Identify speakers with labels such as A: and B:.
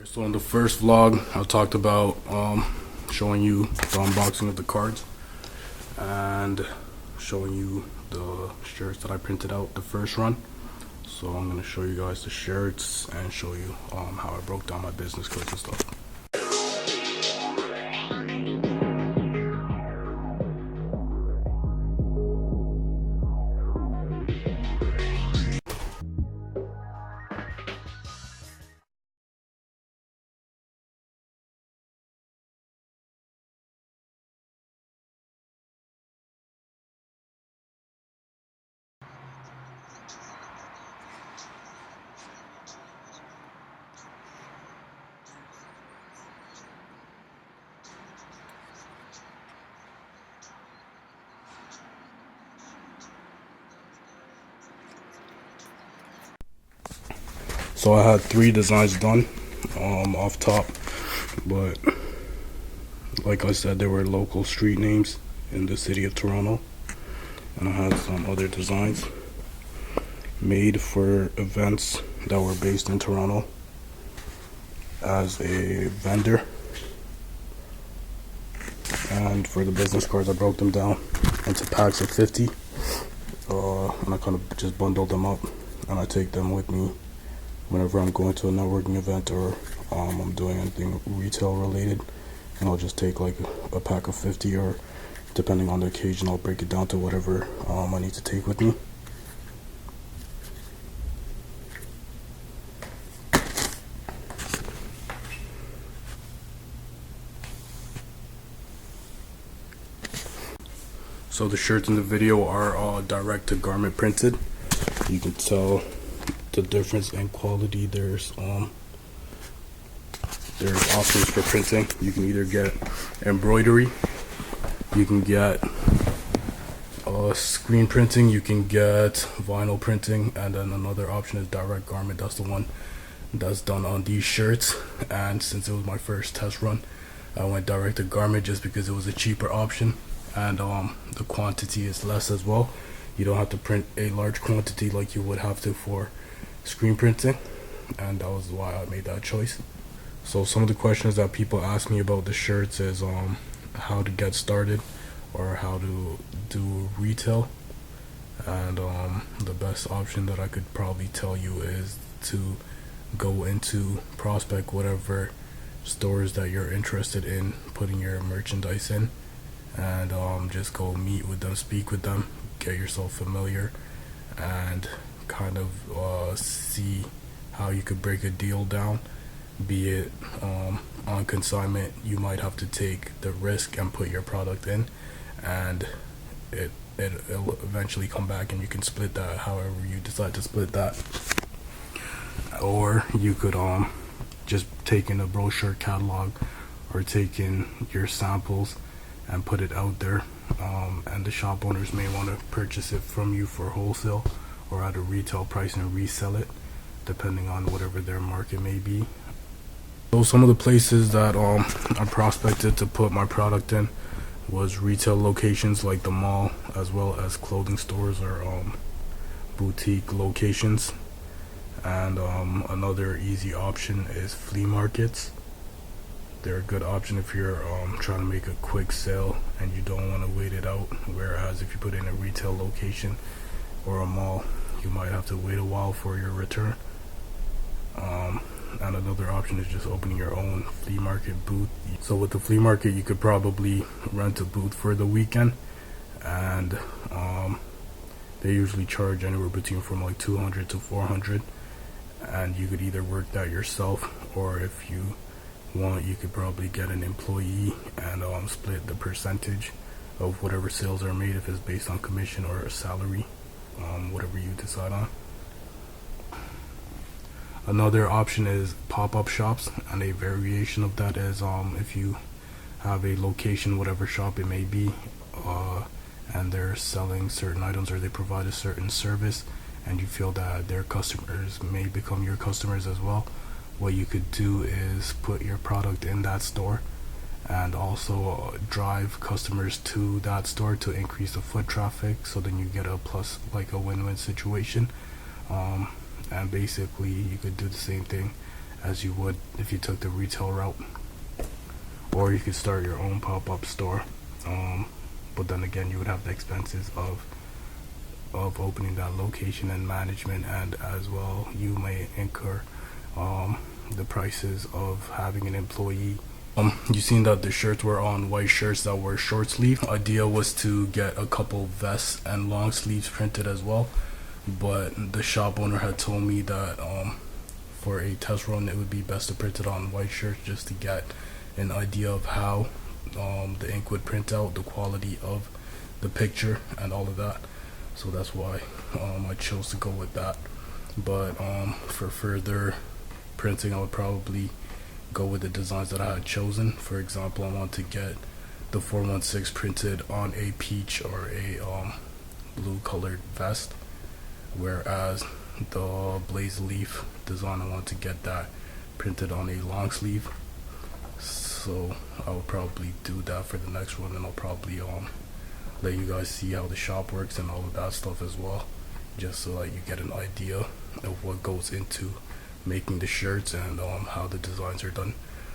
A: Alright, so in the first vlog, I talked about showing you the unboxing of the cards and showing you the shirts that I printed out the first run. So I'm going to show you guys the shirts and show you how I broke down my business cards and stuff. So I had 3 designs done off top, but like I said, they were local street names in the city of Toronto, and I had some other designs made for events that were based in Toronto as a vendor. And for the business cards, I broke them down into packs of 50, and I kind of just bundled them up, and I take them with me whenever I'm going to a networking event or I'm doing anything retail related. And I'll just take like a pack of 50, or depending on the occasion, I'll break it down to whatever I need to take with me. So the shirts in the video are direct to garment printed. You can tell the difference in quality. There's options for printing. You can either get embroidery, you can get screen printing, you can get vinyl printing, and then another option is direct garment. That's the one that's done on these shirts. And since it was my first test run, I went direct to garment just because it was a cheaper option, and the quantity is less as well. You don't have to print a large quantity like you would have to for screen printing, and that was why I made that choice. So some of the questions that people ask me about the shirts is how to get started or how to do retail, and the best option that I could probably tell you is to go into prospect whatever stores that you're interested in putting your merchandise in, and just go meet with them, speak with them, get yourself familiar, and kind of see how you could break a deal down. Be it on consignment, you might have to take the risk and put your product in, and it'll eventually come back and you can split that however you decide to split that. Or you could just take in a brochure catalog or take in your samples and put it out there, and the shop owners may want to purchase it from you for wholesale or at a retail price and resell it depending on whatever their market may be. So some of the places that I prospected to put my product in was retail locations like the mall, as well as clothing stores or boutique locations. And another easy option is flea markets. They're a good option if you're trying to make a quick sale and you don't want to wait it out, whereas if you put in a retail location or a mall, you might have to wait a while for your return. And another option is just opening your own flea market booth. So with the flea market, you could probably rent a booth for the weekend, and they usually charge anywhere between from like $200 to $400, and you could either work that yourself, or if you want, you could probably get an employee and split the percentage of whatever sales are made, if it's based on commission or a salary, whatever you decide on. Another option is pop-up shops, and a variation of that is if you have a location, whatever shop it may be, and they're selling certain items or they provide a certain service, and you feel that their customers may become your customers as well, what you could do is put your product in that store and also drive customers to that store to increase the foot traffic, so then you get a plus, like a win-win situation. And basically you could do the same thing as you would if you took the retail route, or you could start your own pop-up store. But then again, you would have the expenses of opening that location and management, and as well you may incur the prices of having an employee. You seen that the shirts were on white shirts that were short sleeve. Idea was to get a couple vests and long sleeves printed as well, but the shop owner had told me that for a test run it would be best to print it on white shirts, just to get an idea of how the ink would print out, the quality of the picture and all of that. So that's why I chose to go with that. But for further printing, I would probably go with the designs that I had chosen. For example, I want to get the 416 printed on a peach or a blue colored vest, whereas the blaze leaf design, I want to get that printed on a long sleeve. So I will probably do that for the next one, and I'll probably let you guys see how the shop works and all of that stuff as well, just so that you get an idea of what goes into making the shirts and how the designs are done.